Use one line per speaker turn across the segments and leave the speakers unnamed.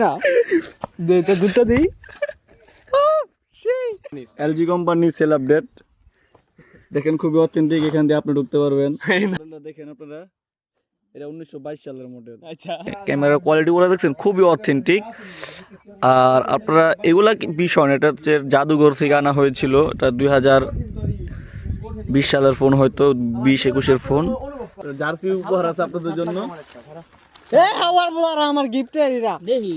না দুটো দিই।
এলজি কোম্পানি সেল আপডেট দেখেন, খুবই অথেন্টিক। এখান দিয়ে আপনি ঢুকতে পারবেন। দেখেন আপনারা, এটা 1922 সালের মডেল।
আচ্ছা,
ক্যামেরার কোয়ালিটিগুলো দেখছেন, খুবই অথেন্টিক। আর আপনারা এগুলা ভীষণ, এটা হচ্ছে জাদুঘর থেকে আনা হয়েছিল। এটা 2020 সালের ফোন, হয়তো 20-21-এর ফোন। জার্সি উপহার আছে আপনাদের জন্য।
আমার গিফট এরা দেখি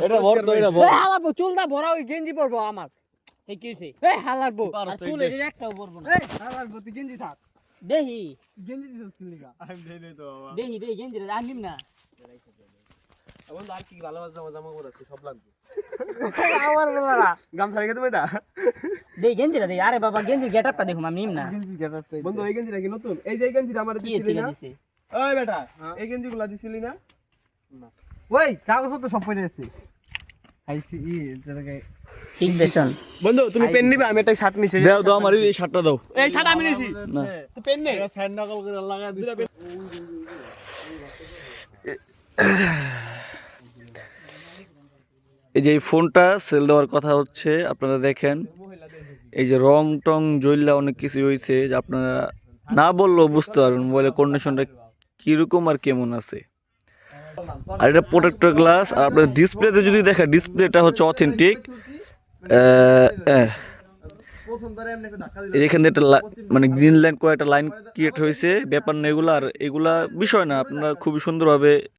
এটা ভর তো, এটা ভর।
হালাবো চুলটা ভরা ওই গেঞ্জি পরবো আমার।
এই কি হইছে?
হালাবো
আর চুলে এর একটাও পরবো না।
হালাবো তুই গেঞ্জি থাক,
দেহি
গেঞ্জি দিছিস কি লিগা?
দেহি দেহি গেঞ্জি রে আনিম না।
আমার আর কি ভালো জামা জামা পরাছে সব লাগবে। আমার বলারা গামছা রেখে তুমি এটা
দেহি গেঞ্জি রে দেহি। আরে বাবা গেঞ্জি গেটআপটা দেখুম আমি নিম না।
গেঞ্জি গেটার বন্ধু, এই গেঞ্জিটা কি নতুন? এই যে এই গেঞ্জিটা আমার
কি
দিছিলি
এর
না?
দিছে?
ওই বেটা, এই গেঞ্জিগুলা দিছিলি না? ওই কাগজপত্র সব পড়ে আছে। আইসি ই জায়গায়
ঠিক বেশন।
বন্ধু তুমি পেন নিবা? আমি একটা শার্ট নিছি।
দাও দাও, আমার এই শার্টটা দাও।
এই শার্ট আমি নিছি।
না,
তুই পেন নে।
এই যে এই ফোনটা সেল দেওয়ার কথা হচ্ছে। আপনারা দেখেন, এই যে রং টং জ্বললা অনেক কিছু হয়েছে, যে আপনারা না বললেও বুঝতে পারবেন মোবাইলের কন্ডিশনটা কিরকম আর কেমন আছে। আর এটা প্রোটেক্টর গ্লাস। আর আপনার ডিসপ্লেতে যদি দেখেন, ডিসপ্লেটা হচ্ছে অথেন্টিক। এখানে একটা মানে গ্রিন লাইন কয়েকটা লাইন ক্রিয়েট হয়েছে, ব্যাপার না এগুলো। আর এগুলা বিষয় না, আপনারা খুবই সুন্দরভাবে